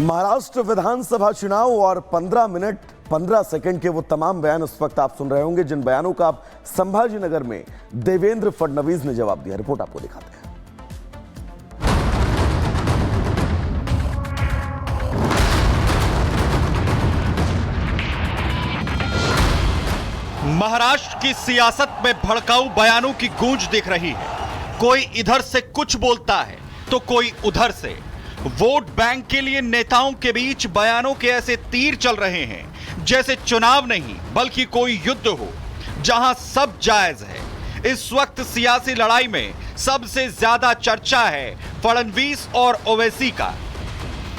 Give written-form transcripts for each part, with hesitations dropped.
महाराष्ट्र विधानसभा चुनाव और 15 minute 15 second के वो तमाम बयान इस वक्त आप सुन रहे होंगे, जिन बयानों का आप संभाजीनगर में देवेंद्र फडणवीस ने जवाब दिया। रिपोर्ट आपको दिखाते हैं। महाराष्ट्र की सियासत में भड़काऊ बयानों की गूंज दिख रही है। कोई इधर से कुछ बोलता है तो कोई उधर से। वोट बैंक के लिए नेताओं के बीच बयानों के ऐसे तीर चल रहे हैं जैसे चुनाव नहीं बल्कि कोई युद्ध हो, जहां सब जायज है। इस वक्त सियासी लड़ाई में सबसे ज्यादा चर्चा है फडणवीस और ओवैसी का,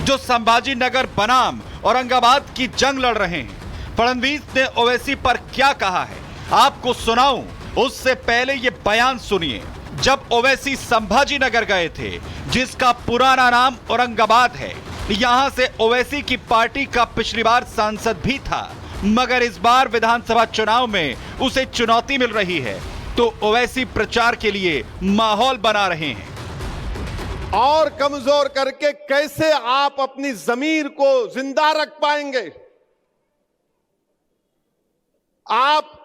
जो संभाजीनगर बनाम औरंगाबाद की जंग लड़ रहे हैं। फडणवीस ने ओवैसी पर क्या कहा है आपको सुनाऊं, उससे पहले ये बयान सुनिए। जब ओवैसी संभाजीनगर गए थे, जिसका पुराना नाम औरंगाबाद है, यहां से ओवैसी की पार्टी का पिछली बार सांसद भी था, मगर इस बार विधानसभा चुनाव में उसे चुनौती मिल रही है, तो ओवैसी प्रचार के लिए माहौल बना रहे हैं। और कमजोर करके कैसे आप अपनी जमीर को जिंदा रख पाएंगे? आप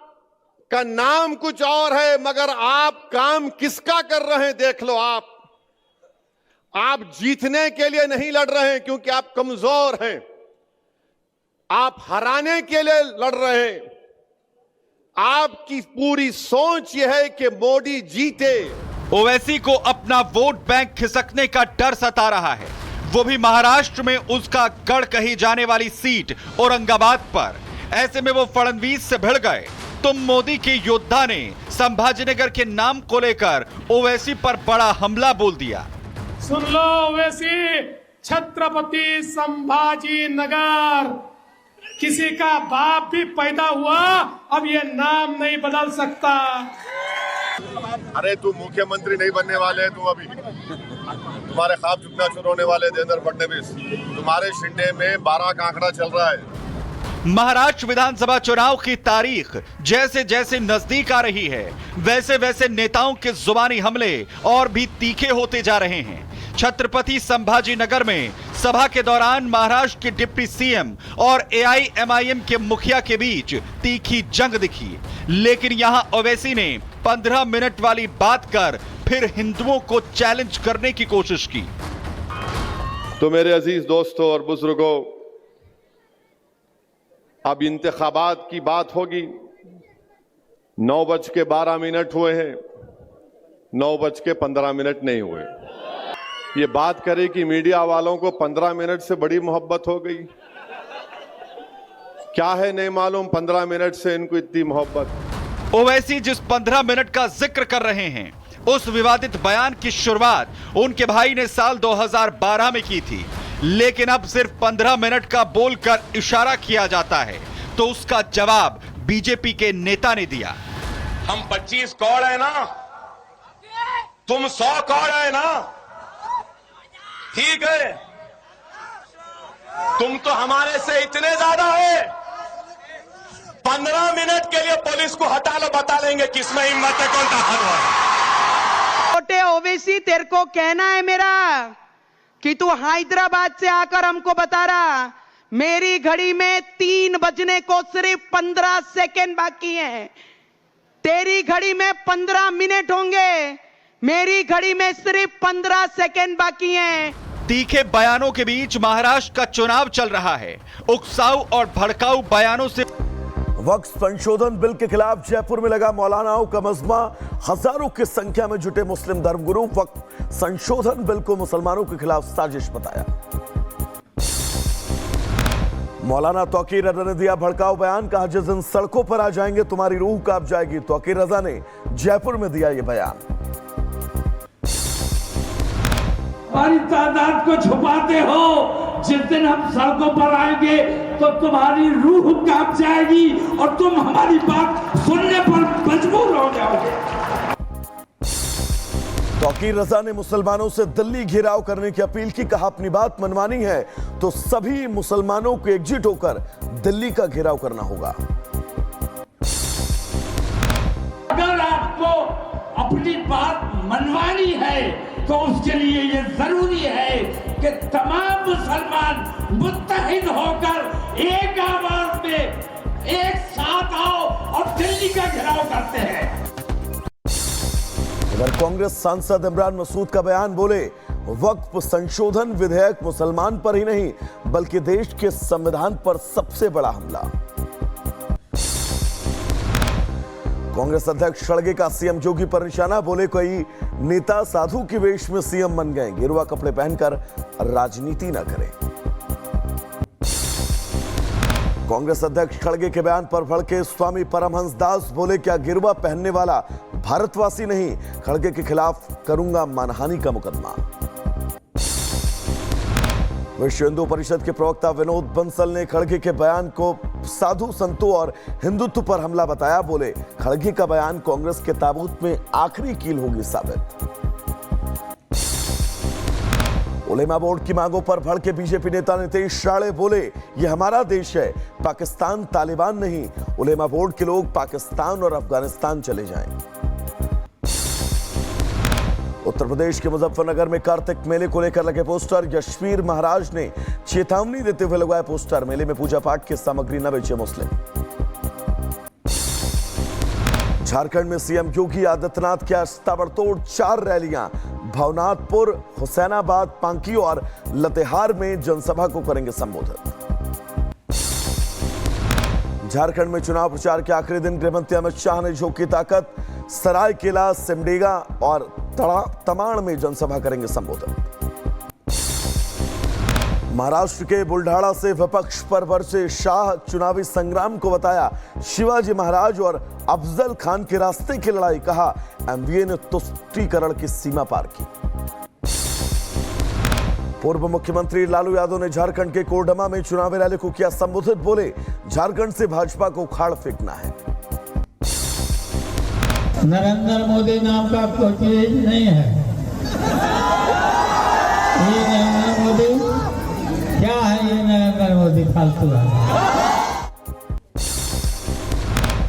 का नाम कुछ और है, मगर आप काम किसका कर रहे हैं देख लो। आप जीतने के लिए नहीं लड़ रहे हैं क्योंकि आप कमजोर हैं, आप हराने के लिए लड़ रहे हैं। आपकी पूरी सोच यह है कि मोदी जीते। ओवैसी को अपना वोट बैंक खिसकने का डर सता रहा है, वो भी महाराष्ट्र में उसका गढ़ कही जाने वाली सीट औरंगाबाद पर। ऐसे में वो फडणवीस से भिड़ गए तो मोदी के योद्धा ने संभाजीनगर के नाम को लेकर ओवैसी पर बड़ा हमला बोल दिया। सुन लो ओवैसी, छत्रपति संभाजीनगर किसी का बाप भी पैदा हुआ, अब ये नाम नहीं बदल सकता। अरे तू मुख्यमंत्री नहीं बनने वाले है, तू अभी तुम्हारे ख्वाब चुकना शुरू होने वाले देवेंद्र फडणवीस। तुम्हारे शिंदे में 12 का आंकड़ा चल रहा है। महाराष्ट्र विधानसभा चुनाव की तारीख जैसे जैसे नजदीक आ रही है, वैसे वैसे नेताओं के जुबानी हमले और भी तीखे होते जा रहे हैं। छत्रपति संभाजीनगर में सभा के दौरान महाराष्ट्र के डिप्टी सीएम और एआईएमआईएम के मुखिया के बीच तीखी जंग दिखी, लेकिन यहां ओवैसी ने 15 मिनट वाली बात कर फिर हिंदुओं को चैलेंज करने की कोशिश की। तो मेरे अजीज दोस्तों और बुजुर्गों, अब इंतखाबात की बात होगी। 9:12 हुए हैं, 9:15 नहीं हुए। ये बात करे कि मीडिया वालों को 15 मिनट से बड़ी मोहब्बत हो गई। क्या है नहीं मालूम, 15 मिनट से इनको इतनी मोहब्बत। ओवैसी जिस 15 मिनट का जिक्र कर रहे हैं, उस विवादित बयान की शुरुआत उनके भाई ने साल 2012 में की थी, लेकिन अब सिर्फ 15 मिनट का बोलकर इशारा किया जाता है, तो उसका जवाब बीजेपी के नेता ने दिया। हम 25 कौड़ है ना, तुम 100 कौड़ है ना, ठीक है। तुम तो हमारे से इतने ज्यादा है। 15 मिनट के लिए पुलिस को हटा लो, बता लेंगे किसमें हिम्मत है, कौन सा हर है। छोटे ओवैसी, तेरे को कहना है मेरा कि तू हैदराबाद से आकर हमको बता रहा, मेरी घड़ी में 3 बजने को सिर्फ 15 सेकेंड बाकी है। तेरी घड़ी में 15 मिनट होंगे, मेरी घड़ी में सिर्फ 15 सेकेंड बाकी हैं। तीखे बयानों के बीच महाराष्ट्र का चुनाव चल रहा है। उकसाऊ और भड़काऊ बयानों से वक्फ संशोधन बिल के खिलाफ जयपुर में लगा मौलानाओं का मजमा। हजारों की संख्या में जुटे मुस्लिम धर्मगुरु वक्फ संशोधन बिल को मुसलमानों के खिलाफ साजिश बताया। मौलाना तौकीर रजा ने दिया भड़काऊ बयान, कहा जिस दिन सड़कों पर आ जाएंगे तुम्हारी रूह कांप जाएगी। तौकीर रजा ने जयपुर में दिया यह बयान। हमारी तादाद को छुपाते हो, जिस दिन हम सड़कों पर आएंगे तो तुम्हारी रूह कांप जाएगी और तुम हमारी बात सुनने पर मजबूर हो जाओगे। तौकीर रजा ने मुसलमानों से दिल्ली घेराव करने की अपील की, कहा अपनी बात मनवानी है तो सभी मुसलमानों को एकजुट होकर दिल्ली का घेराव करना होगा। अगर आपको अपनी बात मनवानी है तो उसके लिए ये जरूरी है कि तमाम मुसलमान मुत्तहिद होकर एक आवाज में एक साथ आओ और दिल्ली का घेराव करते हैं। उधर कांग्रेस सांसद इमरान मसूद का बयान, बोले वक्फ संशोधन विधेयक मुसलमान पर ही नहीं बल्कि देश के संविधान पर सबसे बड़ा हमला। कांग्रेस अध्यक्ष खड़गे का सीएम योगी पर निशाना, बोले कोई नेता साधु के वेश में सीएम बन गए, गेरुआ कपड़े पहनकर राजनीति न करें। कांग्रेस अध्यक्ष खड़गे के बयान पर भड़के स्वामी परमहंस दास, बोले क्या गेरुआ पहनने वाला भारतवासी नहीं, खड़गे के खिलाफ करूंगा मानहानि का मुकदमा। विश्व हिंदू परिषद के प्रवक्ता विनोद बंसल ने खड़गे के बयान को साधु संतों और हिंदुत्व पर हमला बताया, बोले खड़गे का बयान कांग्रेस के ताबूत में आखिरी कील होगी साबित। उलेमा बोर्ड की मांगों पर भड़के बीजेपी नेता नीतीश राणे, बोले यह हमारा देश है, पाकिस्तान तालिबान नहीं, उलेमा बोर्ड के लोग पाकिस्तान और अफगानिस्तान चले जाएं। उत्तर प्रदेश के मुजफ्फरनगर में कार्तिक मेले को लेकर लगे पोस्टर, यशवीर महाराज ने चेतावनी देते हुए लगाए पोस्टर, मेले में पूजा पाठ की सामग्री न बेचे मुस्लिम। झारखंड में सीएम योगी आदित्यनाथ की ताबड़तोड़ 4 रैलियां, भवनाथपुर, हुसैनाबाद, पांकी और लतेहार में जनसभा को करेंगे संबोधित। झारखंड में चुनाव प्रचार के आखिरी दिन गृहमंत्री अमित शाह ने झोंकी ताकत, सरायकेला, सिमडेगा और तमाड़ में जनसभा करेंगे संबोधित। महाराष्ट्र के बुल्ढाड़ा से विपक्ष पर बरसे शाह, चुनावी संग्राम को बताया शिवाजी महाराज और अफजल खान के रास्ते की लड़ाई, कहा एमवीए ने तुष्टीकरण की सीमा पार की। पूर्व मुख्यमंत्री लालू यादव ने झारखंड के कोडरमा में चुनावी रैली को किया संबोधित, बोले झारखंड से भाजपा को उखाड़ फेंकना है। नरेंद्र मोदी नाम का कोई चीज नहीं है। ये नरेंद्र मोदी क्या है? ये नरेंद्र मोदी फालतू है।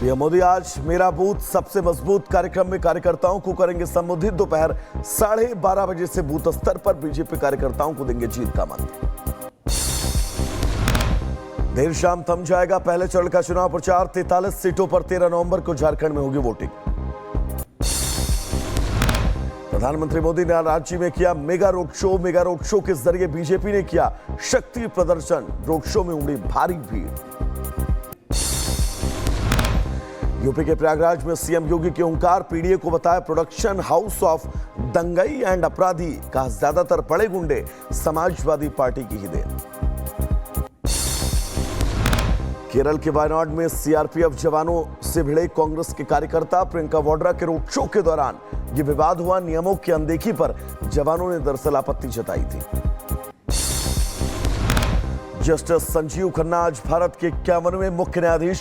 पीएम मोदी आज मेरा बूथ सबसे मजबूत कार्यक्रम में कार्यकर्ताओं को करेंगे संबोधित, दोपहर 12:30 बजे से बूथ स्तर पर बीजेपी कार्यकर्ताओं को देंगे जीत का मंत्र। देर शाम थम जाएगा पहले चरण का चुनाव प्रचार, 43 सीटों पर 13 नवंबर को झारखंड में होगी वोटिंग। प्रधानमंत्री मोदी ने रांची में किया mega road show, mega road show के जरिए बीजेपी ने किया शक्ति प्रदर्शन, रोड शो में उमड़ी भारी भीड़। यूपी के प्रयागराज में सीएम योगी के ओंकार पीडीए को बताया प्रोडक्शन हाउस ऑफ दंगई एंड अपराधी, कहा ज्यादातर बड़े गुंडे समाजवादी पार्टी की ही देन। केरल के वायनाड में सीआरपीएफ जवानों से भिड़े कांग्रेस के कार्यकर्ता, प्रियंका वाड्रा के रोड शो के दौरान यह विवाद हुआ, नियमों की अनदेखी पर जवानों ने दरअसल आपत्ति जताई थी। जस्टिस संजीव खन्ना आज भारत के 51वें मुख्य न्यायाधीश